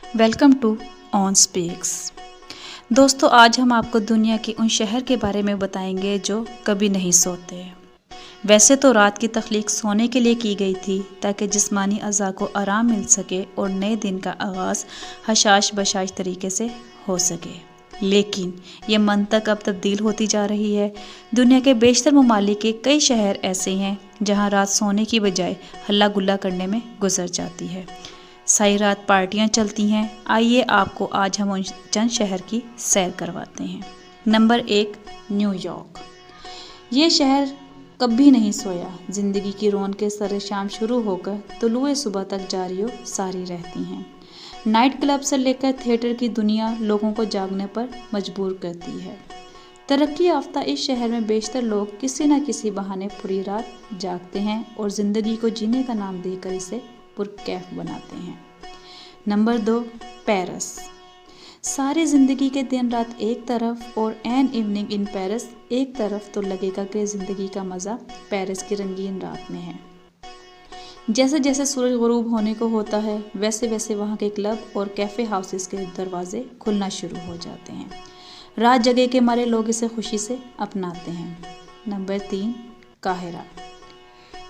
Welcome to on speaks. दोस्तों, आज हम आपको दुनिया के उन शहर के बारे में बताएंगे जो कभी नहीं सोते। वैसे तो रात की तख्लीक सोने के लिए की गई थी ताकि जिस्मानी अज़ा को आराम मिल सके और नए दिन का आगाज़ हशाश बशाश तरीके से हो सके, लेकिन ये मंतक अब तब्दील होती जा रही है। दुनिया के बेशतर ममालिक के कई शहर ऐसे हैं जहाँ रात सोने की बजाय हल्ला गुल्ला करने में गुजर जाती है। सारी रात पार्टियां चलती हैं। आइए आपको आज हम उन चंद शहर की सैर करवाते हैं। Number 1, New York. ये शहर कभी नहीं सोया। ज़िंदगी की रौनकें सरे शाम शुरू होकर तुलुए सुबह तक जारी व सारी रहती हैं। नाइट क्लब से लेकर थिएटर की दुनिया लोगों को जागने पर मजबूर करती है। तरक्की याफ्ता इस शहर में बेशतर लोग किसी न किसी बहाने पूरी रात जागते हैं और ज़िंदगी को जीने का नाम देकर इसे पुरकैफ बनाते हैं। Number 2, Paris. सारी ज़िंदगी के दिन रात एक तरफ और एन इवनिंग इन पेरिस एक तरफ, तो लगेगा कि ज़िंदगी का मज़ा पेरिस की रंगीन रात में है। जैसे जैसे सूरज गुरूब होने को होता है वैसे वैसे वहाँ के क्लब और कैफ़े हाउसेस के दरवाजे खुलना शुरू हो जाते हैं। रात जगह के मारे लोग इसे खुशी से अपनाते हैं। Number 3, Cairo.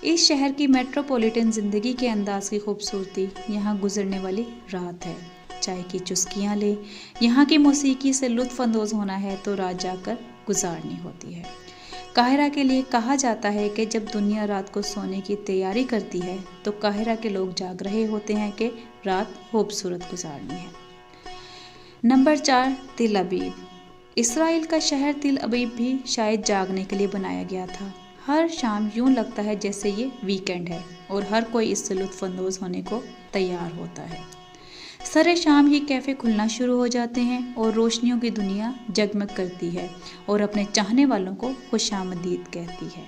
इस शहर की मेट्रोपॉलिटन ज़िंदगी के अंदाज़ की खूबसूरती यहाँ गुजरने वाली रात है। चाय की चुस्कियाँ ले, यहाँ की मौसीकी से लुत्फ़ अंदोज़ होना है तो रात जाकर गुजारनी होती है। काहिरा के लिए कहा जाता है कि जब दुनिया रात को सोने की तैयारी करती है तो काहिरा के लोग जाग रहे होते हैं कि रात खूबसूरत गुजारनी है। नंबर 4, तिल अबीब। इसराइल का शहर तिल अबीब भी शायद जागने के लिए बनाया गया था। हर शाम यूं लगता है जैसे ये वीकेंड है और हर कोई इससे लुत्फ़अंदोज़ होने को तैयार होता है। सरे शाम ही कैफ़े खुलना शुरू हो जाते हैं और रोशनियों की दुनिया जगमग करती है और अपने चाहने वालों को खुशामदीद कहती है।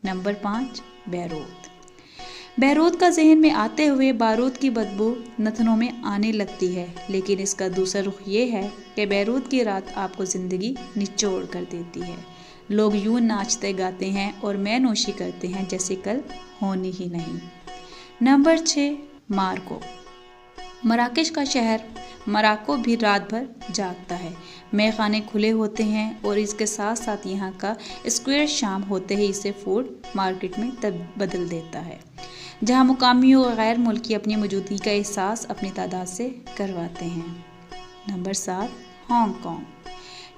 Number 5, Beirut. बैरूत का जहन में आते हुए बारूद की बदबू नथनों में आने लगती है, लेकिन इसका दूसरा रुख ये है कि बैरूत की रात आपको ज़िंदगी निचोड़ कर देती है। लोग यूं नाचते गाते हैं और मैनोशी करते हैं जैसे कल होनी ही नहीं। Number 6, Marco. मराकेश का शहर मराको भी रात भर जागता है। मैखाने खुले होते हैं और इसके साथ साथ यहाँ का स्क्वायर शाम होते ही इसे फूड मार्केट में बदल देता है, जहाँ मुकामी और गैर मुल्की अपनी मौजूदगी का एहसास अपनी तादाद से करवाते हैं। Number 7, Hong Kong.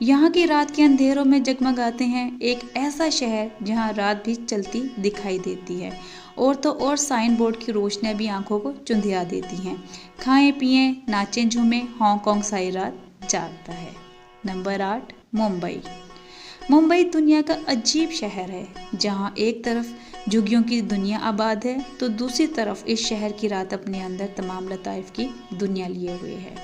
यहाँ की रात के अंधेरों में जगमगाते हैं एक ऐसा शहर जहाँ रात भी चलती दिखाई देती है और तो और साइन बोर्ड की रोशनियाँ भी आंखों को चुंधिया देती हैं। खाएं पिएं नाचें झूमें, हांगकांग सारी रात जागता है। नंबर 8, मुंबई। मुंबई दुनिया का अजीब शहर है जहाँ एक तरफ झुग्गियों की दुनिया आबाद है तो दूसरी तरफ इस शहर की रात अपने अंदर तमाम लताइफ की दुनिया लिए हुए है।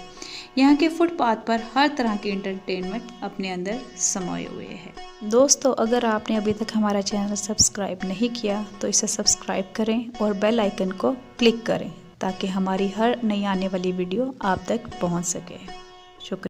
यहाँ के फुटपाथ पर हर तरह के एंटरटेनमेंट अपने अंदर समाये हुए हैं। दोस्तों, अगर आपने अभी तक हमारा चैनल सब्सक्राइब नहीं किया तो इसे सब्सक्राइब करें और बेल आइकन को क्लिक करें ताकि हमारी हर नई आने वाली वीडियो आप तक पहुँच सके। शुक्रिया।